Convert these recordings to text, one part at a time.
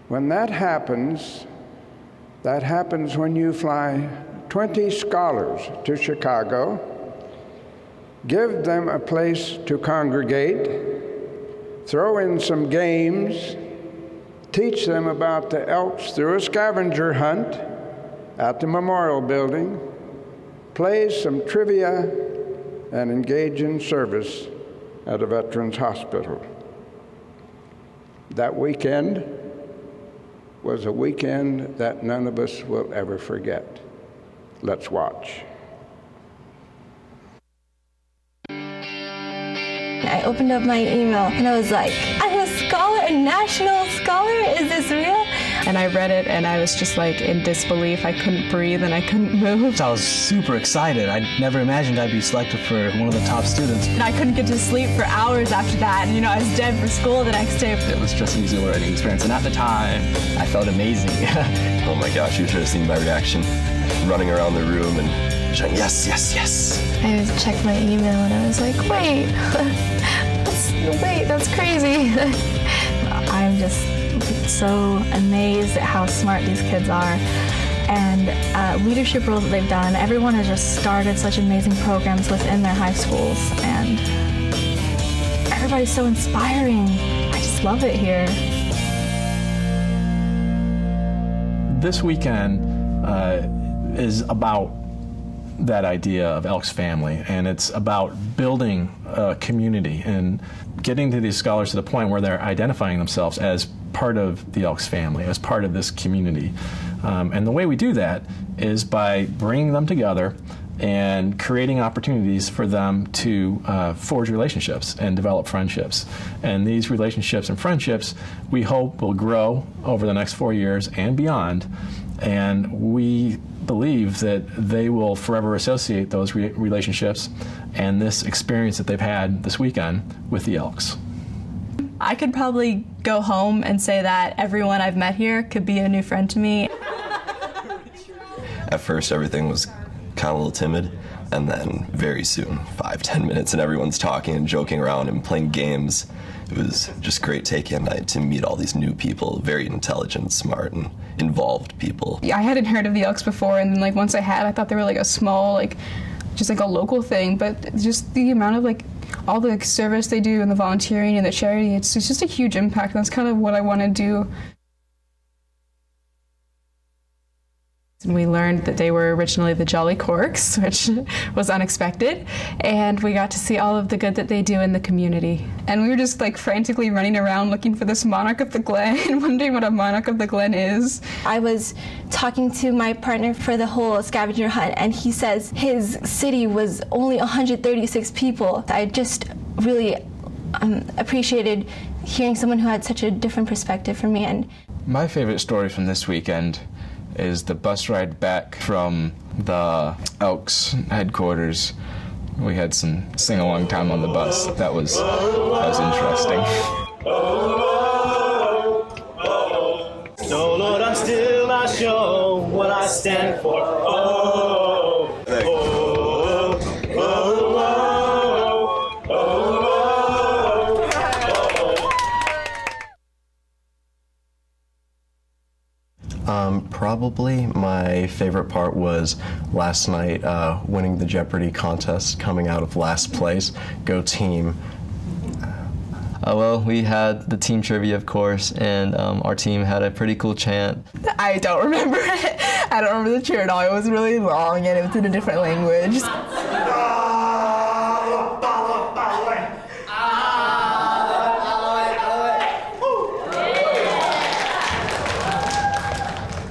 When that happens when you fly 20 scholars to Chicago, give them a place to congregate, throw in some games, teach them about the Elks through a scavenger hunt at the Memorial Building, play some trivia, and engage in service at a veterans hospital. That weekend was a weekend that none of us will ever forget. Let's watch. I opened up my email and I was like, I'm a scholar, a national scholar? Is this real? And I read it and I was just like in disbelief. I couldn't breathe and I couldn't move. I was super excited. I never imagined I'd be selected for one of the top students. And I couldn't get to sleep for hours after that. And you know, I was dead for school the next day. It was just an exhilarating experience. And at the time, I felt amazing. Oh my gosh, you should have seen my reaction. Running around the room and shouting, yes, yes, yes. I checked my email and I was like, wait, that's crazy. I'm just so amazed at how smart these kids are and leadership roles that they've done. Everyone has just started such amazing programs within their high schools and everybody's so inspiring. I just love it here. This weekend is about that idea of Elks family, and it's about building a community and getting to these scholars to the point where they're identifying themselves as part of the Elks family, as part of this community. And the way we do that is by bringing them together and creating opportunities for them to forge relationships and develop friendships. And these relationships and friendships, we hope, will grow over the next 4 years and beyond. And we believe that they will forever associate those relationships and this experience that they've had this weekend with the Elks. I could probably go home and say that everyone I've met here could be a new friend to me. At first, everything was kind of a little timid, and then very soon, 5-10 minutes, and everyone's talking and joking around and playing games. It was just great taking a night to meet all these new people, very intelligent, smart, and involved people. I hadn't heard of the Elks before, and like once I had, I thought they were like a small, just like a local thing, but just the amount of all the service they do and the volunteering and the charity, it's just a huge impact, and that's kind of what I want to do. And we learned that they were originally the Jolly Corks, which was unexpected, and we got to see all of the good that they do in the community. And we were just frantically running around looking for this Monarch of the Glen and wondering what a Monarch of the Glen is. I was talking to my partner for the whole scavenger hunt, and he says his city was only 136 people. I just really appreciated hearing someone who had such a different perspective from me. And my favorite story from this weekend is the bus ride back from the Elks headquarters. We had some sing-along time on the bus. That was interesting. No, Lord, I'm still not sure what I stand for. Probably my favorite part was last night, winning the Jeopardy contest, coming out of last place. Go team. Well, we had the team trivia, of course, and our team had a pretty cool chant. I don't remember it. I don't remember the cheer at all. It was really long and it was in a different language.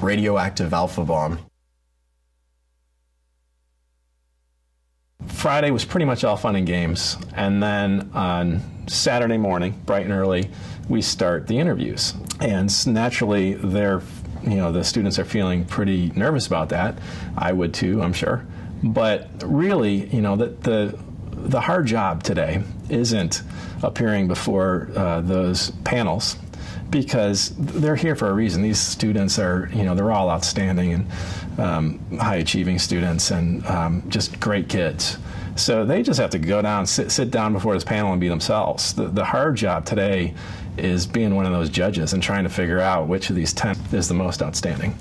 Radioactive alpha bomb. Friday was pretty much all fun and games, and then on Saturday morning, bright and early, we start the interviews. And naturally, the students are feeling pretty nervous about that. I would too, I'm sure. But really, the hard job today isn't appearing before those panels, because they're here for a reason. These students are, they're all outstanding and high-achieving students and just great kids. So they just have to go down, sit down before this panel and be themselves. The hard job today is being one of those judges and trying to figure out which of these 10 is the most outstanding.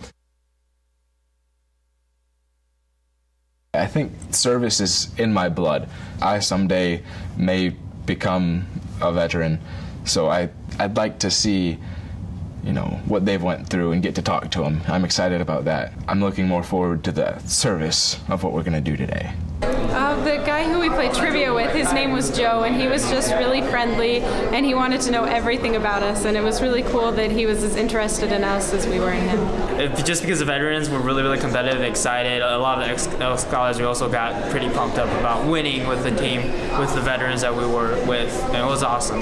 I think service is in my blood. I someday may become a veteran, so I'd like to see, you know, what they've went through and get to talk to them. I'm excited about that. I'm looking more forward to the service of what we're going to do today. The guy who we played trivia with, his name was Joe, and he was just really friendly, and he wanted to know everything about us, and it was really cool that he was as interested in us as we were in him. Just because the veterans were really, really competitive, excited. A lot of the Elks scholars, we also got pretty pumped up about winning with the team, with the veterans that we were with, and it was awesome.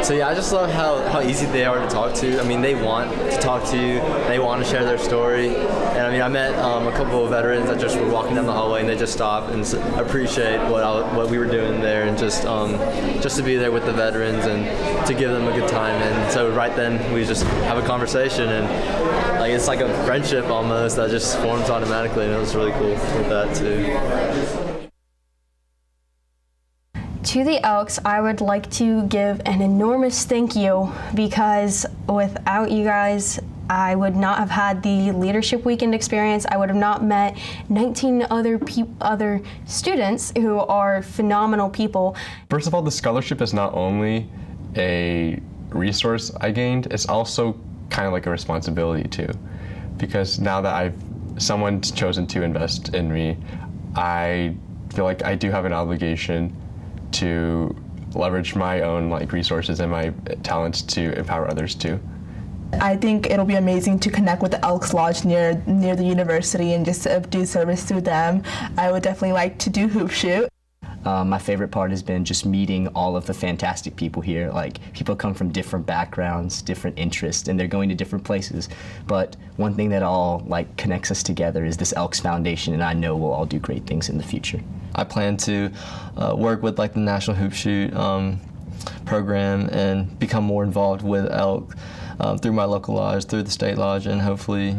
So yeah, I just love how easy they are to talk to. I mean, they want to talk to you, they want to share their story, and I mean, I met a couple of veterans that just were walking down the hallway and they just stopped and appreciate what we were doing there, and just to be there with the veterans and to give them a good time. And so right then we just have a conversation, and like it's like a friendship almost that just forms automatically, and it was really cool with that too. To the Elks, I would like to give an enormous thank you, because without you guys, I would not have had the Leadership Weekend experience. I would have not met 19 other students who are phenomenal people. First of all, the scholarship is not only a resource I gained, it's also kind of like a responsibility too. Because now that someone's chosen to invest in me, I feel like I do have an obligation to leverage my own resources and my talents to empower others too. I think it'll be amazing to connect with the Elks Lodge near the university and just do service through them. I would definitely like to do hoop shoot. My favorite part has been just meeting all of the fantastic people here. Like, people come from different backgrounds, different interests, and they're going to different places. But one thing that all connects us together is this Elks Foundation, and I know we'll all do great things in the future. I plan to work with the National Hoop Shoot program and become more involved with Elk through my local lodge, through the state lodge, and hopefully,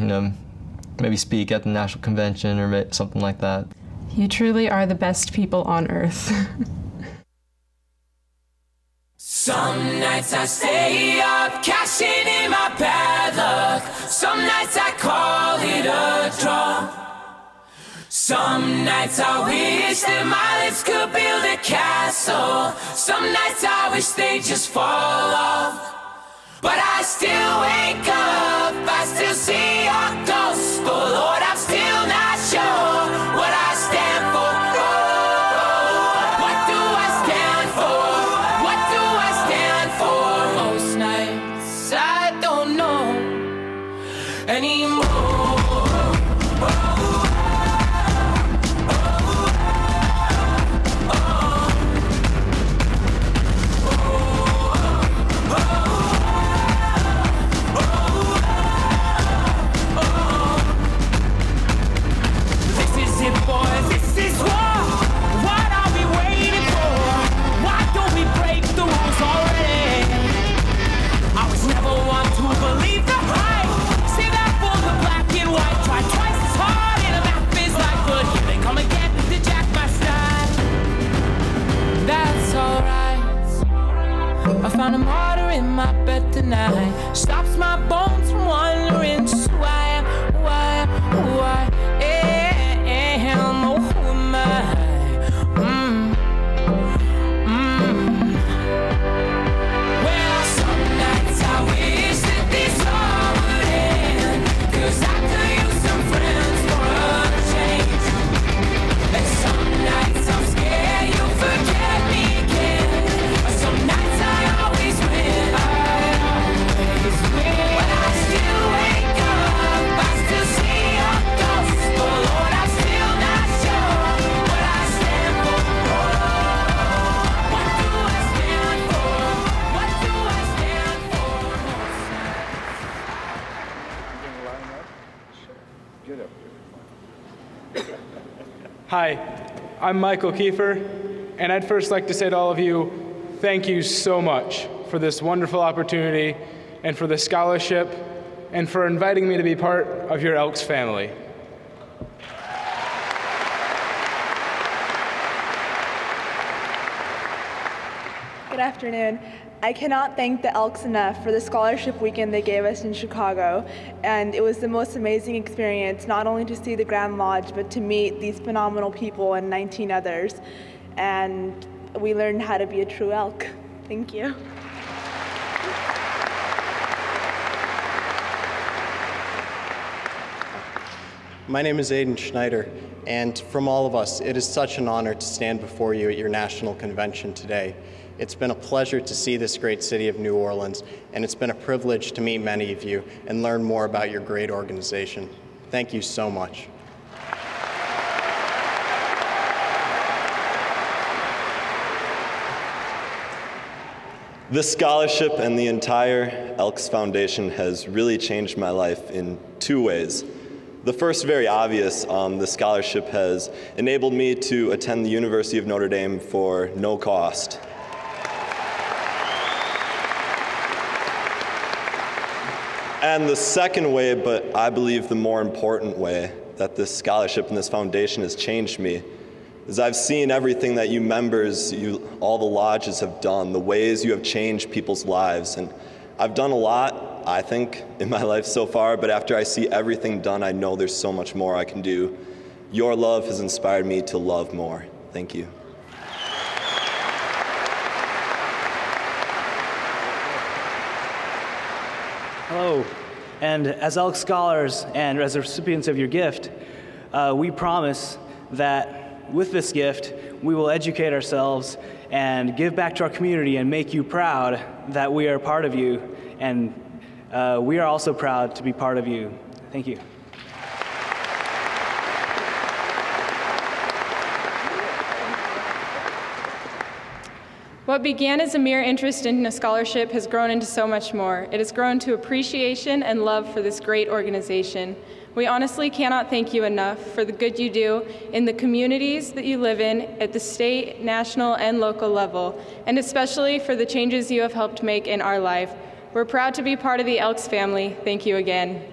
maybe speak at the national convention or something like that. You truly are the best people on earth. Some nights I stay up, cashing in my bad luck. Some nights I call it a draw. Some nights I wish that my lips could build a castle. Some nights I wish they just fall off. But I still wake up, I still see your ghost. Oh Lord, I'm still not sure what I stand for. What do I stand for? What do I stand for? Most nights I don't know anymore. I found a martyr in my bed tonight. Stops my bones from wandering just who I am, who I am, oh, who am I? Well, some nights I wish that this all would end, 'cause I could use some friends for a change. And some nights I'm scared you'll forget me again. Some nights I always win. But I still wake up, I still see your ghost. Oh Lord, I'm still not sure what I stand for. What do I stand for? What do I stand for? Get up here. Hi, I'm Michael Kiefer, and I'd first like to say to all of you, thank you so much for this wonderful opportunity and for the scholarship and for inviting me to be part of your Elks family. Good Good afternoon. I cannot thank the Elks enough for the scholarship weekend they gave us in Chicago, and it was the most amazing experience, not only to see the Grand Lodge, but to meet these phenomenal people and 19 others, and we learned how to be a true Elk. Thank you. My name is Aiden Schneider, and from all of us, it is such an honor to stand before you at your national convention today. It's been a pleasure to see this great city of New Orleans, and it's been a privilege to meet many of you and learn more about your great organization. Thank you so much. This scholarship and the entire Elks Foundation has really changed my life in two ways. The first, very obvious, the scholarship has enabled me to attend the University of Notre Dame for no cost. And the second way, but I believe the more important way that this scholarship and this foundation has changed me, is I've seen everything that you members, all the lodges have done, the ways you have changed people's lives. And I've done a lot, I think, in my life so far, but after I see everything done, I know there's so much more I can do. Your love has inspired me to love more. Thank you. Hello, and as Elk Scholars and as recipients of your gift, we promise that with this gift, we will educate ourselves and give back to our community and make you proud that we are part of you, and we are also proud to be part of you. Thank you. What began as a mere interest in a scholarship has grown into so much more. It has grown to appreciation and love for this great organization. We honestly cannot thank you enough for the good you do in the communities that you live in at the state, national, and local level, and especially for the changes you have helped make in our life. We're proud to be part of the Elks family. Thank you again.